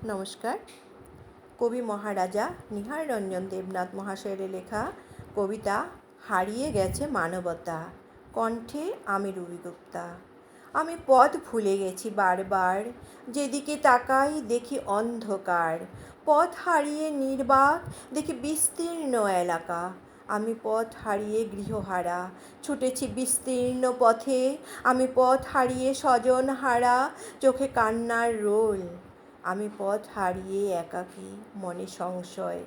নমস্কার। কবি মহারাজা নিহার রঞ্জন দেবনাথ মহাশয়ের লেখা কবিতা হারিয়ে গেছে মানবতা। কণ্ঠে আমি রুবি গুপ্তা। আমি পথ ভুলে গেছি বারবার, যেদিকে তাকাই দেখি অন্ধকার। পথ হারিয়ে নির্বাক দেখি বিস্তীর্ণ এলাকা। আমি পথ হারিয়ে গৃহহারা, ছুটেছি বিস্তীর্ণ পথে। আমি পথ হারিয়ে স্বজন হারা, চোখে কান্নার রোল। আমি পথ হারিয়ে একাকী, মনে সংশয়।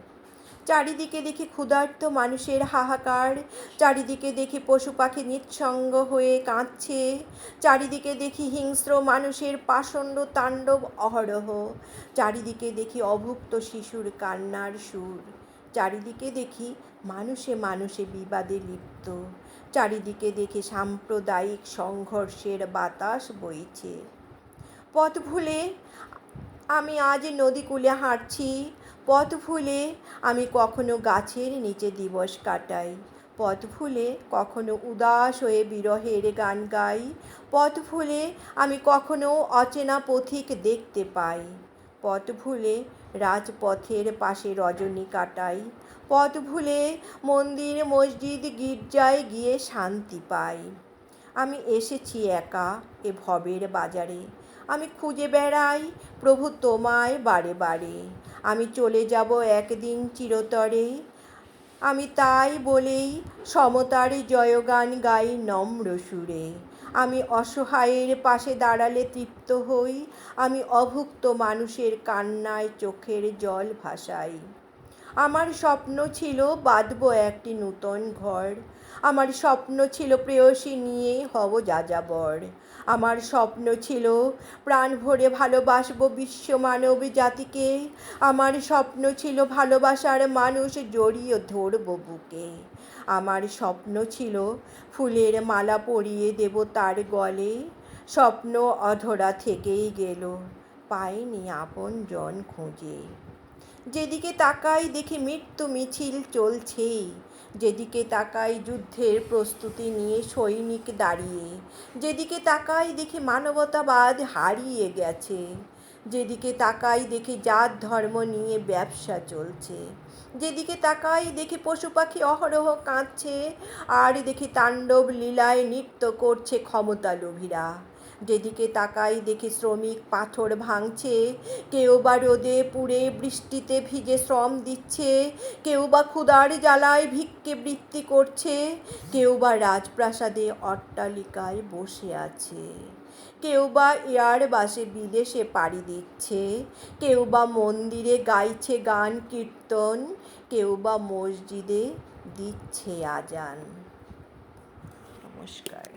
চারিদিকে দেখি ক্ষুধার্ত মানুষের হাহাকার, চারিদিকে দেখি পশু পাখি নিঃসঙ্গ হয়ে কাঁদছে, চারিদিকে দেখি হিংস্র মানুষের পাষণ্ড তাণ্ডব অহরহ, চারিদিকে দেখি অভুক্ত শিশুর কান্নার সুর, চারিদিকে দেখি মানুষে মানুষে বিবাদে লিপ্ত, চারিদিকে দেখি সাম্প্রদায়িক সংঘর্ষের বাতাস বইছে। পথ ভুলে আমি আজ নদীকূলে হাঁটছি, পথ ভুলে আমি কখনো গাছের নিচে দিবস কাটাই, পথ ভুলে কখনো উদাস হয়ে বিরহের গান গাই, পথ ভুলে আমি কখনো অচেনা পথিক দেখতে পাই, পথ ভুলে রাজপথের পাশে রজনী কাটাই, পথ ভুলে মন্দির মসজিদ গির্জায় গিয়ে শান্তি পাই। আমি এসেছি একা এ ভবের বাজারে, আমি খুঁজে বেড়াই প্রভু তোমায় বারে বারে। আমি চলে যাব একদিন চিরতরে, আমি তাই বলেই সমতার জয়গান গাই নম্র সুরে। আমি অসহায়ের পাশে দাঁড়ালে তৃপ্ত হই, আমি অভুক্ত মানুষের কান্নায় চোখের জল ভাসাই। আমার স্বপ্ন ছিল বাঁধব একটি নূতন ঘর, আমার স্বপ্ন ছিল প্রেয়সী নিয়ে হব যাযাবর, আমার স্বপ্ন ছিল প্রাণ ভরে ভালোবাসবো বিশ্ব মানব জাতিকে, আমার স্বপ্ন ছিল ভালোবাসার মানুষ জড়িয়ে ধরব বুকে, আমার স্বপ্ন ছিল ফুলের মালা পরিয়ে দেব তার গলে। স্বপ্ন অধরা থেকেই গেল, পাইনি আপন জন খুঁজে। যেদিকে তাকাই দেখি মৃত্যু মিছিল চলছেই, যেদিকে তাকাই যুদ্ধের প্রস্তুতি নিয়ে সৈনিক দাঁড়িয়ে, যেদিকে তাকাই দেখি মানবতাবাদ হারিয়ে গেছে, যেদিকে তাকাই দেখি জাত ধর্ম নিয়ে ব্যবসা চলছে, যেদিকে তাকাই দেখি পশু পাখি অহরহ কাঁদছে, আর দেখি তাণ্ডব লীলায় নৃত্য করছে ক্ষমতালোভীরা, যেদিকে তাকাই দেখি শ্রমিক পাথর ভাঙছে, কেউ বা রোদে পুড়ে বৃষ্টিতে ভিজে শ্রম দিচ্ছে, কেউ বা ক্ষুধার জ্বালায় ভিক্ষে বৃত্তি করছে, কেউ বা রাজপ্রাসাদে অট্টালিকায় বসে আছে, কেউ বা এয়ার বাসে বিদেশে পাড়ি দিচ্ছে, কেউ বা মন্দিরে গাইছে গান কীর্তন, কেউ বা মসজিদে দিচ্ছে আজান। নমস্কার।